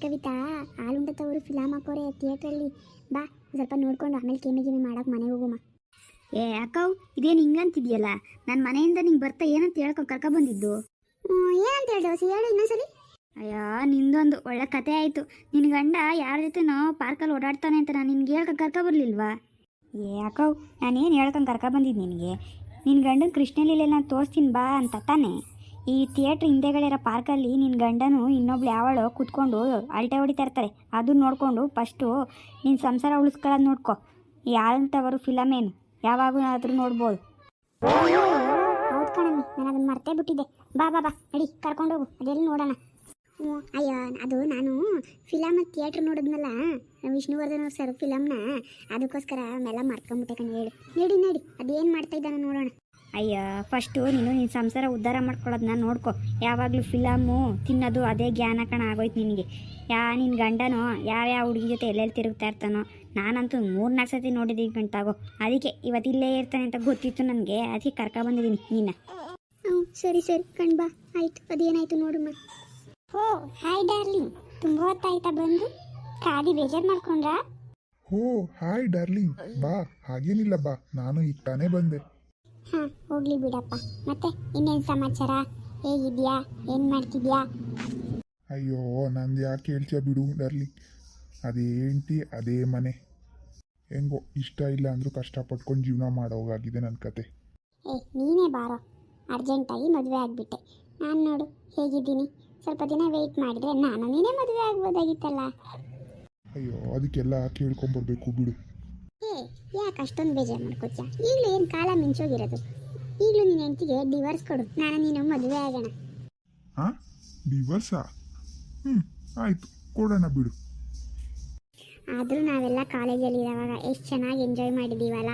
Kavita ಹಾಲುಂಡತವರು film ಹಾಕೋರೆ ಥಿಯೇಟ್ರಲ್ಲಿ. ಬಾ ಸ್ವಲ್ಪ ನೋಡ್ಕೊಂಡು ಆಮೇಲೆ ಕೆಮ್ಮೆ ಮಾಡೋಕೆ ಮನೆಗೆ ಹೋಗುಮ್ಮ. ಏ ಅಕ್ಕವ್ ಇದೇನು ಹಿಂಗಂತಿದ್ಯಲ್ಲ, ನನ್ನ ಮನೆಯಿಂದ ನಿಂಗೆ ಬರ್ತಾ ಏನಂತ ಹೇಳ್ಕೊಂಡು ಕರ್ಕೊಬಂದಿದ್ದು. ಏನಂತ ಹೇಳು ಇನ್ನೊಂದ್ಸಲಿ. ಅಯ್ಯೋ ನಿಂದೊಂದು ಒಳ್ಳೆ ಕತೆ ಆಯಿತು. ನಿನ್ನ ಗಂಡ ಯಾರ ಜೊತೆನೋ ಪಾರ್ಕಲ್ಲಿ ಓಡಾಡ್ತಾನೆ ಅಂತ ನಾನು ನಿನ್ಗೆ ಹೇಳ್ಕೊಂಡು ಕರ್ಕೊಬರ್ಲಿಲ್ವಾ? ಏ ಅಕ್ಕವ್ ನಾನೇನು ಹೇಳ್ಕೊಂಡು ಕರ್ಕೊಬಂದಿದ್ದು ನಿನಗೆ, ನಿನ್ನ ಗಂಡನ ಕೃಷ್ಣಲೀಲೆ ನಾನು ತೋರಿಸ್ತೀನಿ ಬಾ ಅಂತ ತಾನೆ. ಈ ಥಿಯೇಟ್ರ್ ಹಿಂದೆಗಡೆ ಇರೋ ಪಾರ್ಕಲ್ಲಿ ನಿನ್ನ ಗಂಡನು ಇನ್ನೊಬ್ಳು ಯಾವಳು ಕೂತ್ಕೊಂಡು ಅಲ್ಟೆ ಹೊಡಿತಾ ಇರ್ತಾರೆ. ಅದನ್ನ ನೋಡಿಕೊಂಡು ಫಸ್ಟು ನಿನ್ನ ಸಂಸಾರ ಉಳಿಸ್ಕೊಳ್ಳೋದು ನೋಡ್ಕೊ. ಈ ಆಳಂತವರು ಫಿಲಮ್ ಏನು ಯಾವಾಗಾದ್ರೂ ನೋಡ್ಬೋದು. ಹೌದು ಕಣಮ್ಮಿ, ನಾನು ಅದನ್ನು ಮರ್ತೇ ಬಿಟ್ಟಿದ್ದೆ. ಬಾ ಬಾ ಬಾ ನಡಿ ಕರ್ಕೊಂಡೋಗು, ಅದೆಲ್ಲಿ ನೋಡೋಣ. ಅಯ್ಯೋ ಅದು ನಾನು ಫಿಲಮ್ ಥಿಯೇಟ್ರ್ ನೋಡಿದ್ನಲ್ಲ ವಿಷ್ಣುವರ್ಧನ್ ಸರ್ ಫಿಲಮ್ನ, ಅದಕ್ಕೋಸ್ಕರ ಆಮೇಲೆ ಮರ್ಕೊಂಬಿಟ್ಟೆ ಕಣೆ. ಹೇಳು ನಡಿ ನಡಿ ಅದೇನು ಮಾಡ್ತಾ ಇದ್ದಾನೆ ನೋಡೋಣ. ಅಯ್ಯ ಫಸ್ಟು ನೀನು ನಿನ್ನ ಸಂಸಾರ ಉದ್ಧಾರ ಮಾಡ್ಕೊಳ್ಳೋದನ್ನ ನೋಡ್ಕೊ. ಯಾವಾಗಲೂ ಫಿಲಮು ತಿನ್ನೋದು ಅದೇ ಜ್ಞಾನ ಕಣ ಆಗೋಯ್ತು ನಿನಗೆ. ನಿನ್ನ ಗಂಡನೋ ಯಾವ್ಯಾವ ಹುಡುಗಿ ಜೊತೆ ಎಲ್ಲೆಲ್ಲಿ ತಿರುಗ್ತಾ ಇರ್ತಾನೋ. ನಾನಂತೂ 3-4 ಸತಿ ನೋಡಿದ್ದೀನಿ ಗಂಟಾಗೋ. ಅದಕ್ಕೆ ಇವತ್ತಿಲ್ಲೇ ಇರ್ತಾನೆ ಅಂತ ಗೊತ್ತಿತ್ತು ನನಗೆ, ಅದಕ್ಕೆ ಕರ್ಕೊಬಂದಿದ್ದೀನಿ ನಿನ್ನ. ಸರಿ ಸರಿ ಕಣ್ಬಾ, ಆಯ್ತು ಅದೇನಾಯ್ತು ನೋಡಮ್ಮ. ಓ ಹಾಯ್ ಡಾರ್ಲಿಂಗ್, ತುಂಬ ಹೊತ್ತಾಯ್ತಾ ಬಂದು? ಕಾದಿ ಬೇಜಾರು ಮಾಡ್ಕೊಂಡ್ರಾ? ಓ ಹಾಯ್ ಡಾರ್ಲಿಂಗ್, ಬಾ. ಹಾಗೇನಿಲ್ಲ ಬಾ, ನಾನು ಈಗ ತಾನೇ ಬಂದೆ. ಹಾಂ ಹೋಗ್ಲಿ ಬಿಡಪ್ಪ. ಮತ್ತೆ ಇನ್ನೇನು ಸಮಾಚಾರ, ಹೇಗಿದ್ಯಾ, ಏನು ಮಾಡ್ತಿದ್ಯಾ? ಅಯ್ಯೋ ನಂದು ಯಾಕೆ ಹೇಳ್ತೀಯ ಬಿಡು ಡಾರ್ಲಿಂಗ್. ಅದೇ ಹೆಂಡ್ತಿ ಅದೇ ಮನೆ, ಹೆಂಗೋ ಇಷ್ಟ ಇಲ್ಲ ಅಂದರೂ ಕಷ್ಟಪಟ್ಕೊಂಡು ಜೀವನ ಮಾಡೋಗಾಗಿದೆ ನನ್ನ ಕತೆ. ನೀನೇ ಬಾರೋ, ಅರ್ಜೆಂಟಾಗಿ ಮದುವೆ ಆಗಿಬಿಟ್ಟೆ. ನಾನು ನೋಡು ಹೇಗಿದ್ದೀನಿ, ಸ್ವಲ್ಪ ದಿನ ವೆಯ್ಟ್ ಮಾಡಿದರೆ ನಾನು ನೀನೇ ಮದುವೆ ಆಗ್ಬೋದಾಗಿತ್ತಲ್ಲ. ಅಯ್ಯೋ ಅದಕ್ಕೆಲ್ಲ ಕೇಳ್ಕೊಂಬರ್ಬೇಕು ಬಿಡು. ಯಾಕೆ ಅಷ್ಟೊಂದು ಬೇಜಾರು ಮಾಡ್ಕೊತ್ಯಾ? ಈಗಲೂ ಏನು ಕಾಲ ಮಿಂಚೋಗಿರೋದು. ಈಗಲೂ ನಿನ್ನ ಹೆಂಡತಿಗೆ ಡಿವೋರ್ಸ್ ಕೊಡು, ನಾನು ನೀನು ಮದುವೆ ಆಗೋಣ. ಹಾಂ ಡಿವೋರ್ಸಾ? ಆಯಿತು ಕೊಡೋಣ ಬಿಡು. ಆದರೂ ನಾವೆಲ್ಲ ಕಾಲೇಜಲ್ಲಿ ಇರೋವಾಗ ಎಷ್ಟು ಚೆನ್ನಾಗಿ ಎಂಜಾಯ್ ಮಾಡಿದ್ದೀವಲ್ಲ.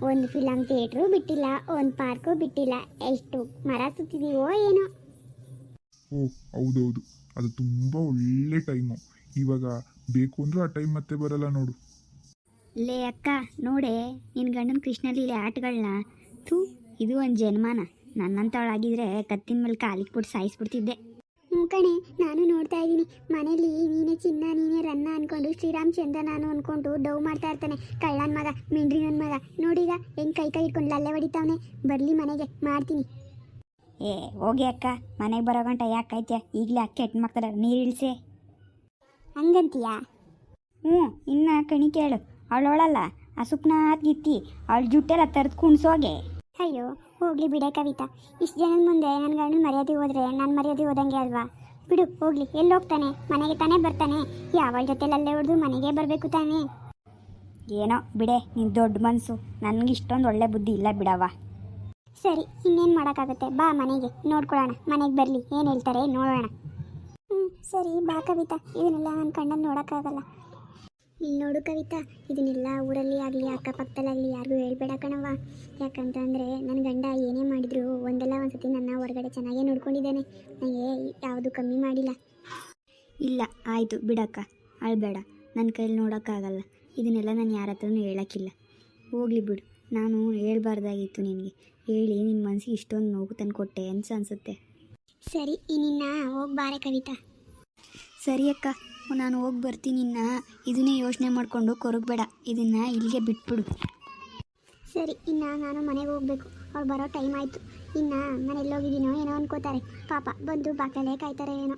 ಒಂದು ಫಿಲಮ್ ಥಿಯೇಟ್ರು ಬಿಟ್ಟಿಲ್ಲ, ಒಂದು ಪಾರ್ಕು ಬಿಟ್ಟಿಲ್ಲ, ಎಷ್ಟು ಮರ ಸುತ್ತಿದ್ದೀವೋ ಏನೋ. ಓ ಹೌದೌದು, ಅದು ತುಂಬ ಒಳ್ಳೆ ಟೈಮು. ಇವಾಗ ಬೇಕು ಅಂದರೂ ಆ ಟೈಮ್ ಮತ್ತೆ ಬರಲ್ಲ ನೋಡು. ಲೇ ಅಕ್ಕ ನೋಡೆ ನಿನ್ನ ಗಂಡನ ಕೃಷ್ಣಲೀಲೆ ಆಟಗಳನ್ನ. ಥೂ ಇದು ಒಂದು ಜನ್ಮಾನ. ನನ್ನಂತವಳಾಗಿದ್ರೆ ಕತ್ತಿನ ಮೇಲೆ ಕಾಲಿಗೆ ಬಿಟ್ಟು ಸಾಯಿಸ್ಬಿಡ್ತಿದ್ದೆ. ಕಣೆ ನಾನು ನೋಡ್ತಾ ಇದ್ದೀನಿ ಮನೇಲಿ, ನೀನೇ ಚಿನ್ನ ನೀನೇ ರನ್ನ ಅಂದ್ಕೊಂಡು ಶ್ರೀರಾಮಚಂದ್ರ ನಾನು ಅಂದ್ಕೊಂಡು ಡವ್ ಮಾಡ್ತಾ ಇರ್ತಾನೆ. ಕಳ್ಳನ ಮಗ, ಮಿಂಡ್ರಿ ನನ್ನ ಮಗ ನೋಡೀಗ ಹೆಂಗೆ ಕೈ ಇಟ್ಕೊಂಡು ಲಲ್ಲೆ ಹೊಡಿತಾವನೆ. ಬರಲಿ ಮನೆಗೆ ಮಾಡ್ತೀನಿ. ಏ ಹೋಗಿ ಅಕ್ಕ, ಮನೆಗೆ ಬರೋ ಗಂಟ ಯಾಕೆ ಕಾಯ್ತೀಯ? ಈಗಲೇ ಅಕ್ಕ ಕೆಟ್ಟ ಮಕ್ಕಳ ನೀರು ಇಳಿಸೆ. ಹಂಗಂತೀಯಾ? ಇನ್ನು ಕಣಿ ಕೇಳು, ಅವಳೊಳಲ್ಲ ಆ ಸುಪ್ನಾಥ್ ಗಿತ್ತಿ ಅವಳ ಜುಟ್ಟೆಲ್ಲ ತರ್ದು ಕುಣ್ಸೋಗೆ. ಅಯ್ಯೋ ಹೋಗ್ಲಿ ಬಿಡೆ ಕವಿತಾ, ಇಷ್ಟು ಜನದ ಮುಂದೆ ನನ್ನ ಗಂಡನ ಮರ್ಯಾದೆ ಹೋದ್ರೆ ನನ್ನ ಮರ್ಯಾದೆ ಹೋದಂಗೆ ಅಲ್ವಾ? ಬಿಡು ಹೋಗ್ಲಿ, ಎಲ್ಲಿ ಹೋಗ್ತಾನೆ, ಮನೆಗೆ ತಾನೇ ಬರ್ತಾನೆ. ಯಾವಳ ಜೊತೆಲಲ್ಲೇ ಹೊಡೆದು ಮನೆಗೆ ಬರಬೇಕು ತಾನೇ. ಏನೋ ಬಿಡೆ, ನಿನ್ನ ದೊಡ್ಡ ಮನಸ್ಸು. ನನಗೆ ಇಷ್ಟೊಂದು ಒಳ್ಳೆ ಬುದ್ಧಿ ಇಲ್ಲ ಬಿಡವ. ಸರಿ ಇನ್ನೇನು ಮಾಡೋಕ್ಕಾಗುತ್ತೆ, ಬಾ ಮನೆಗೆ ನೋಡ್ಕೊಳ್ಳೋಣ. ಮನೆಗೆ ಬರಲಿ, ಏನು ಹೇಳ್ತಾರೆ ನೋಡೋಣ. ಸರಿ ಬಾ ಕವಿತಾ, ಇದನ್ನೆಲ್ಲ ನನ್ನ ಕಣ್ಣಲ್ಲಿ ನೋಡೋಕ್ಕಾಗಲ್ಲ. ಇಲ್ಲಿ ನೋಡು ಕವಿತಾ, ಇದನ್ನೆಲ್ಲ ಊರಲ್ಲಿ ಆಗಲಿ ಅಕ್ಕಪಕ್ಕದಲ್ಲಾಗಲಿ ಯಾರಿಗೂ ಹೇಳ್ಬೇಡ ಕಣವ್ವ. ಯಾಕಂತಂದರೆ ನನ್ನ ಗಂಡ ಏನೇ ಮಾಡಿದ್ರು ಒಂದಲ್ಲ ಒಂದು ಸತಿ ನನ್ನ ಹೊರಗಡೆ ಚೆನ್ನಾಗೇ ನೋಡ್ಕೊಂಡಿದ್ದಾನೆ. ನನಗೆ ಯಾವುದು ಕಮ್ಮಿ ಮಾಡಿಲ್ಲ. ಇಲ್ಲ ಆಯಿತು ಬಿಡಕ್ಕ, ಅಳ್ಬೇಡ. ನನ್ನ ಕೈಲಿ ನೋಡೋಕ್ಕಾಗಲ್ಲ. ಇದನ್ನೆಲ್ಲ ನಾನು ಯಾರ ಹತ್ರನೂ ಹೇಳೋಕ್ಕಿಲ್ಲ. ಹೋಗ್ಲಿ ಬಿಡು, ನಾನು ಹೇಳ್ಬಾರ್ದಾಗಿತ್ತು ನಿನಗೆ. ಹೇಳಿ ನಿನ್ನ ಮನಸ್ಸಿಗೆ ಇಷ್ಟೊಂದು ನೋವು ತಂದುಕೊಟ್ಟೆ ಅಂತ ಅನಿಸುತ್ತೆ. ಸರಿ ಇನ್ನಿನ್ನ ಹೋಗ್ಬಾರೆ ಕವಿತಾ. ಸರಿ ಅಕ್ಕ, ನಾನು ಹೋಗಿ ಬರ್ತೀನಿ. ಇದನ್ನೇ ಯೋಚನೆ ಮಾಡಿಕೊಂಡು ಕೊರಗಬೇಡ, ಇದನ್ನು ಇಲ್ಲಿಗೆ ಬಿಟ್ಬಿಡು. ಸರಿ ಇನ್ನು ನಾನು ಮನೆಗೆ ಹೋಗಬೇಕು. ಅವ್ರು ಬರೋ ಟೈಮ್ ಆಯಿತು. ಇನ್ನು ನಾನು ಎಲ್ಲೋಗಿದ್ದೀನೋ ಏನೋ ಅನ್ಕೋತಾರೆ. ಪಾಪ ಬಂದು ಬಾಕಲೇ ಕಾಯ್ತಾರೆ ಏನೋ.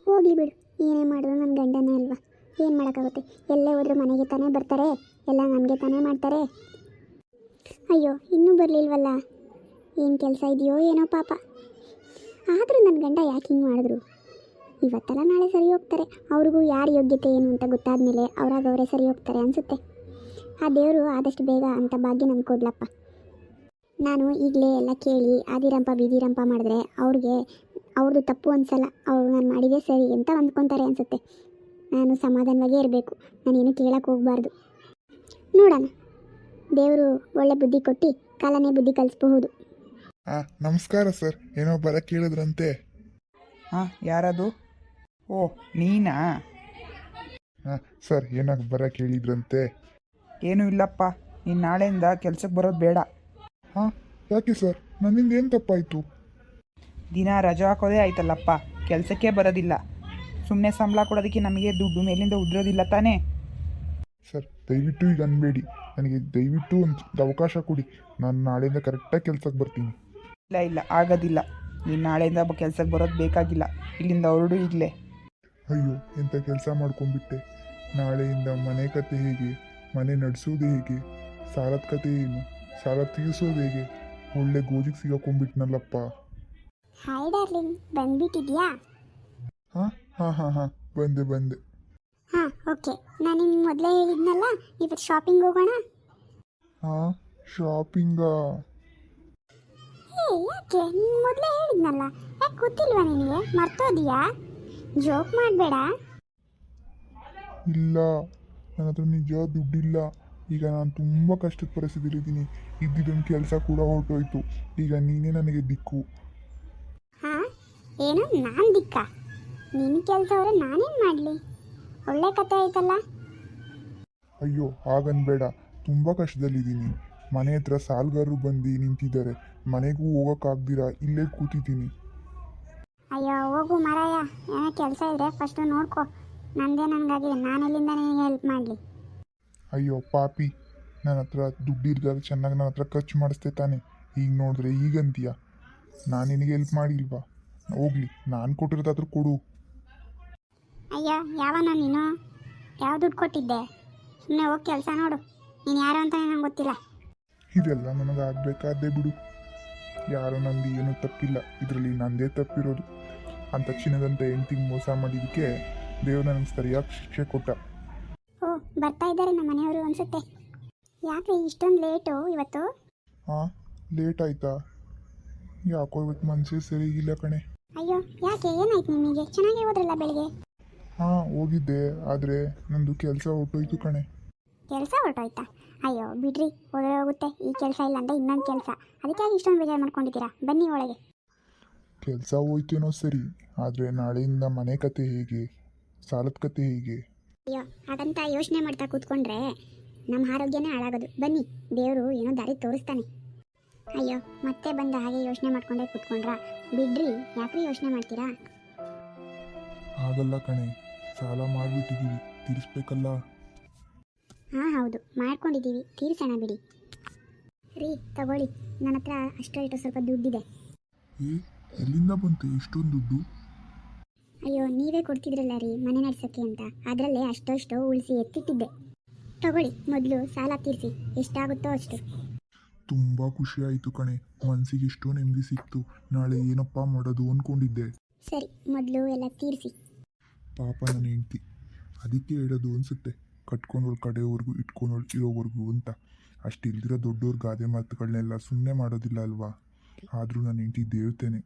ಹೋಗಲಿ ಬಿಡು, ಏನೇ ಮಾಡಿದ್ರು ನನ್ನ ಗಂಡನೇ ಅಲ್ವಾ, ಏನು ಮಾಡೋಕ್ಕಾಗುತ್ತೆ? ಎಲ್ಲೇ ಹೋದರೂ ಮನೆಗೆ ತಾನೇ ಬರ್ತಾರೆ, ಎಲ್ಲ ನಮಗೆ ತಾನೇ ಮಾಡ್ತಾರೆ. ಅಯ್ಯೋ ಇನ್ನೂ ಬರಲಿಲ್ವಲ್ಲ, ಏನು ಕೆಲಸ ಇದೆಯೋ ಏನೋ ಪಾಪ. ಆದರೂ ನನ್ನ ಗಂಡ ಯಾಕೆ ಹಿಂಗೆ ಮಾಡಿದ್ರು? ಇವತ್ತೆಲ್ಲ ನಾಳೆ ಸರಿ ಹೋಗ್ತಾರೆ. ಅವ್ರಿಗೂ ಯಾರ ಯೋಗ್ಯತೆ ಏನು ಅಂತ ಗೊತ್ತಾದ ಮೇಲೆ ಅವರೇ ಸರಿ ಹೋಗ್ತಾರೆ ಅನಿಸುತ್ತೆ. ಆ ದೇವರು ಆದಷ್ಟು ಬೇಗ ಅಂಥ ಭಾಗ್ಯ ನಮ್ಗೆ ಕೊಡ್ಲಪ್ಪ. ನಾನು ಈಗಲೇ ಎಲ್ಲ ಕೇಳಿ ಆದಿರಂಪ ಬೀದಿರಂಪ ಮಾಡಿದ್ರೆ ಅವ್ರದ್ದು ತಪ್ಪು ಅನಿಸಲ್ಲ. ಅವರು ನಾನು ಮಾಡಿದೆ ಸರಿ ಅಂತ ಅಂದ್ಕೊತಾರೆ ಅನಿಸುತ್ತೆ. ನಾನು ಸಮಾಧಾನವಾಗೇ ಇರಬೇಕು, ನಾನೇನು ಕೇಳಕ್ಕೆ ಹೋಗಬಾರ್ದು. ನೋಡೋಣ, ದೇವರು ಒಳ್ಳೆ ಬುದ್ಧಿ ಕೊಟ್ಟು ಕಾಲನೇ ಬುದ್ಧಿ ಕಲಿಸ್ಬಹುದು. ನಮಸ್ಕಾರ ಸರ್, ಏನೋ ಬರಕ್ಕೆ ಕೇಳಿದ್ರಂತೆ. ಯಾರದು? ಓ ನೀನಾ? ಸರ್ ಏನಾಗ ಬರಕ್ಕೆ ಹೇಳಿದ್ರಂತೆ? ಏನೂ ಇಲ್ಲಪ್ಪ, ನೀನು ನಾಳೆಯಿಂದ ಕೆಲ್ಸಕ್ಕೆ ಬರೋದು ಬೇಡ. ಯಾಕೆ ಸರ್, ನನ್ನಿಂದ ಏನು ತಪ್ಪಾಯಿತು? ದಿನ ರಜಾ ಹಾಕೋದೇ ಆಯ್ತಲ್ಲಪ್ಪ, ಕೆಲಸಕ್ಕೆ ಬರೋದಿಲ್ಲ. ಸುಮ್ಮನೆ ಸಂಬಳ ಕೊಡೋದಕ್ಕೆ ನಮಗೆ ದುಡ್ಡು ಮೇಲಿಂದ ಉದ್ರೋದಿಲ್ಲ ತಾನೇ. ಸರ್ ದಯವಿಟ್ಟು ಈಗ ಅನ್ಬೇಡಿ, ನನಗೆ ದಯವಿಟ್ಟು ಒಂದು ಅವಕಾಶ ಕೊಡಿ. ನಾನು ನಾಳೆಯಿಂದ ಕರೆಕ್ಟಾಗಿ ಕೆಲ್ಸಕ್ಕೆ ಬರ್ತೀನಿ. ಇಲ್ಲ ಇಲ್ಲ ಆಗೋದಿಲ್ಲ. ನೀನು ನಾಳೆಯಿಂದ ಕೆಲಸಕ್ಕೆ ಬರೋದು ಬೇಕಾಗಿಲ್ಲ. ಇಲ್ಲಿಂದ ಹೊರಡು ಈಗಲೇ. ಅಯ್ಯೋ ಎಂಥ ಕೆಲಸ ಮಾಡ್ಕೊಂಡ್ಬಿಟ್ಟೆ. ನಾಳೆಯಿಂದ ಮನೆ ಕತೆ ಹೇಗೆ, ಮನೆ ನಡೆಸೋದು ಹೇಗೆ, ಸಾಲದ ಕತೆ ಏನು, ಸಾಲ ತೀರಿಸೋದು ಹೇಗೆ, ಒಳ್ಳೆ ಗೋಜಿಗೆ ಸಿಗಾಕೊಂಡ್ಬಿಟ್ನಲ್ಲಪ್ಪ. Hi darling, ಬಂದ್ಬಿಟ್ಟಿದ್ಯಾ? ಹಾಂ ಹಾಂ ಹಾಂ ಹಾಂ ಬಂದೆ. ಹಾಂ ಓಕೆ, ನಾನು ನಿಮ್ಗೆ ಮೊದಲೇ ಹೇಳಿದ್ನಲ್ಲ, ಇವತ್ತು ಶಾಪಿಂಗ್ ಹೋಗೋಣ. ಹಾಂ ಶಾಪಿಂಗಾ? ಯಾಕೆ ನೀನು ಮೊದಲೇ ಹೇಳಿದ್ನಲ್ಲ, ಯಾಕೆ ಗೊತ್ತಿಲ್ವಾ ನಿನಗೆ? ಮರ್ತೋದಿಯಾ? ಜೋಕ್ ಮಾಡಬೇಡ. ಇಲ್ಲ, ನನ್ನ ಹತ್ರ ನಿಜ ದುಡ್ಡಿಲ್ಲ. ಈಗ ನಾನು ತುಂಬ ಕಷ್ಟದ ಪರಿಸ್ಥಿತಿಲಿದ್ದೀನಿ. ಇದ್ದಿದ್ದೊಂದು ಕೆಲಸ ಕೂಡ ಹೊರಟೋಯ್ತು. ಈಗ ನೀನೇ ನನಗೆ ದಿಕ್ಕು. ಹಾಂ, ಏನು ನಾನು ದಿಕ್ಕ? ನಿನ್ನ ಕೆಲಸ ಅವರೇ ನಾನೇನು ಮಾಡಲಿ? ಒಳ್ಳೆ ಕತೆ ಆಯ್ತಲ್ಲ. ಅಯ್ಯೋ ಹಾಗನ್ಬೇಡ, ತುಂಬ ಕಷ್ಟದಲ್ಲಿದ್ದೀನಿ. ಮನೆ ಹತ್ರ ಸಾಲಗಾರರು ಬಂದು ನಿಂತಿದ್ದಾರೆ. ಮನೆಗೂ ಹೋಗೋಕ್ಕಾಗ್ದಿರಾ ಇಲ್ಲೇ ಕೂತಿದ್ದೀನಿ. ಅಯ್ಯೋ ಹೋಗು ಮಾರಾಯ, ಏನೋ ಕೆಲಸ ಇದ್ರೆ ಫಸ್ಟು ನೋಡ್ಕೊ. ನಂದೇ ನನಗಾಗಿದೆ, ನಾನೆಲ್ಲಿಂದ ನಿನಗೆ ಹೆಲ್ಪ್ ಮಾಡಲಿ? ಅಯ್ಯೋ ಪಾಪಿ, ನನ್ನ ಹತ್ರ ದುಡ್ಡಿರ್ದಾಗ ಚೆನ್ನಾಗಿ ನನ್ನ ಹತ್ರ ಖರ್ಚು ಮಾಡಿಸ್ದೆ ತಾನೆ. ಈಗ ನೋಡಿದ್ರೆ ಈಗಂತೀಯ ನಾನು ನಿನಗೆ ಹೆಲ್ಪ್ ಮಾಡಿಲ್ವಾ? ಹೋಗ್ಲಿ, ನಾನು ಕೊಟ್ಟಿರೋದಾದ್ರೂ ಕೊಡು. ಅಯ್ಯೋ ಯಾವನೋ ನೀನು? ಯಾವ ದುಡ್ಡು ಕೊಟ್ಟಿದ್ದೆ? ಸುಮ್ಮನೆ ಹೋಗಿ ಕೆಲಸ ನೋಡು. ನೀನು ಯಾರು ಅಂತ ನಂಗೆ ಗೊತ್ತಿಲ್ಲ. ಇದೆಲ್ಲ ನನಗೆ ಆಗಬೇಕಾದ್ದೇ ಬಿಡು. ಯಾರೋ ನಂದು ಏನೂ ತಪ್ಪಿಲ್ಲ, ಇದರಲ್ಲಿ ನಂದೇ ತಪ್ಪಿರೋದು. ಅಂಥ ಚಿನ್ನದಂಥ ಹೆಂಡ್ತಿಗೆ ಮೋಸ ಮಾಡಿದ್ದಕ್ಕೆ ದೇವ್ರು ನನಗೆ ಸರಿಯಾಗಿ ಶಿಕ್ಷೆ ಕೊಟ್ಟ. ಓ, ಬರ್ತಾ ಇದ್ದಾರೆ ನಮ್ಮ ಮನೆಯವರು ಅನಿಸುತ್ತೆ. ಯಾಕೆ ಇಷ್ಟೊಂದು ಲೇಟು ಇವತ್ತು? ಹಾಂ ಲೇಟ್ ಆಯಿತಾ? ಯಾಕೋ ಇವತ್ತು ಮನಸ್ಸೇ ಸರಿಗಿಲ್ಲ ಕಣೆ. ಅಯ್ಯೋ ಯಾಕೆ, ಏನಾಯ್ತು ನಿಮಗೆ? ಚೆನ್ನಾಗಿ ಹೋದ್ರಲ್ಲ ಬೆಳಿಗ್ಗೆ. ಹಾಂ ಹೋಗಿದ್ದೆ, ಆದರೆ ನಂದು ಕೆಲಸ ಹೊರಟೋಯ್ತು ಕಣೆ. ಕೆಲಸ ಹೊರಟೋಯ್ತಾ? ಅಯ್ಯೋ ಬಿಡ್ರಿ, ಹೋದ್ರೆ ಹೋಗುತ್ತೆ. ಈ ಕೆಲಸ ಇಲ್ಲ ಅಂದರೆ ಇನ್ನೊಂದು ಕೆಲಸ. ಅದಕ್ಕಾಗಿ ಇಷ್ಟೊಂದು ಬೇಜಾರು ಮಾಡ್ಕೊಂಡಿದ್ದೀರಾ? ಬನ್ನಿ ಒಳಗೆ. ಕೆಲಸ ಹೋಯ್ತೇನೋ ಸರಿ, ಆದರೆ ನಾಳೆಯಿಂದ ಮನೆ ಕತೆ ಹೇಗೆ, ಸಾಲದ ಕತೆ ಹೇಗೆ? ಅಯ್ಯೋ ಹಾಗಂತ ಯೋಚನೆ ಮಾಡ್ತಾ ಕೂತ್ಕೊಂಡ್ರೆ ನಮ್ಮ ಆರೋಗ್ಯನೇ ಹಾಳಾಗೋದು. ಬನ್ನಿ, ದೇವರು ಏನೋ ದಾರಿ ತೋರಿಸ್ತಾನೆ. ಅಯ್ಯೋ ಮತ್ತೆ ಬಂದ ಹಾಗೆ ಯೋಚನೆ ಮಾಡ್ಕೊಂಡೇ ಕೂತ್ಕೊಂಡ್ರಾ? ಬಿಡ್ರಿ, ಯಾಕ್ರಿ ಯೋಚನೆ ಮಾಡ್ತೀರಾ? ಆಗಲ್ಲ ಕಣೆ, ಸಾಲ ಮಾಡಿಬಿಟ್ಟಿದ್ದೀವಿ, ತೀರಿಸ್ಬೇಕಲ್ಲ. ಹಾಂ ಹೌದು, ಮಾಡ್ಕೊಂಡಿದ್ದೀವಿ, ತೀರ್ಸೋಣ ಬಿಡಿ. ರೀ ತಗೊಳ್ಳಿ, ನನ್ನ ಹತ್ರ ಅಷ್ಟೋ ಇಷ್ಟೋ ಸ್ವಲ್ಪ ದುಡ್ಡಿದೆ. ಎಲ್ಲಿಂದ ಬಂತು ಇಷ್ಟೊಂದು ದುಡ್ಡು? ಅಯ್ಯೋ ನೀವೇ ಕೊಡ್ತಿದ್ರಲ್ಲ ರೀ ಮನೆ ನಡೆಸೋಕ್ಕೆ ಅಂತ, ಅದರಲ್ಲೇ ಅಷ್ಟೋ ಉಳಿಸಿ ಎತ್ತಿಟ್ಟಿದ್ದೆ. ತಗೊಳ್ಳಿ, ಮೊದಲು ಸಾಲ ತೀರಿಸಿ, ಎಷ್ಟಾಗುತ್ತೋ ಅಷ್ಟು. ತುಂಬ ಖುಷಿ ಆಯಿತು ಕಣೆ, ಮನಸ್ಸಿಗೆ ಎಷ್ಟೋ ನೆಮ್ಮದಿ ಸಿಕ್ತು. ನಾಳೆ ಏನಪ್ಪ ಮಾಡೋದು ಅಂದ್ಕೊಂಡಿದ್ದೆ. ಸರಿ, ಮೊದಲು ಎಲ್ಲ ತೀರಿಸಿ. ಪಾಪ ನನ್ನ ಹೆಂಡ್ತಿ, ಅದಕ್ಕೆ ಹೇಳೋದು ಅನಿಸುತ್ತೆ, ಕಟ್ಕೊಂಡೋಳು ಕಡೆಯವರೆಗೂ ಇಟ್ಕೊಂಡೋಳು ಇರೋವರೆಗೂ ಅಂತ. ಅಷ್ಟಿಲ್ದಿರೋ ದೊಡ್ಡವ್ರ ಗಾದೆ ಮಾತುಗಳನ್ನೆಲ್ಲ ಸುಮ್ಮನೆ ಮಾಡೋದಿಲ್ಲ ಅಲ್ವಾ? ಆದರೂ ನನ್ನ ಹೆಂಡ್ತಿ ದೇವತೆನೆ.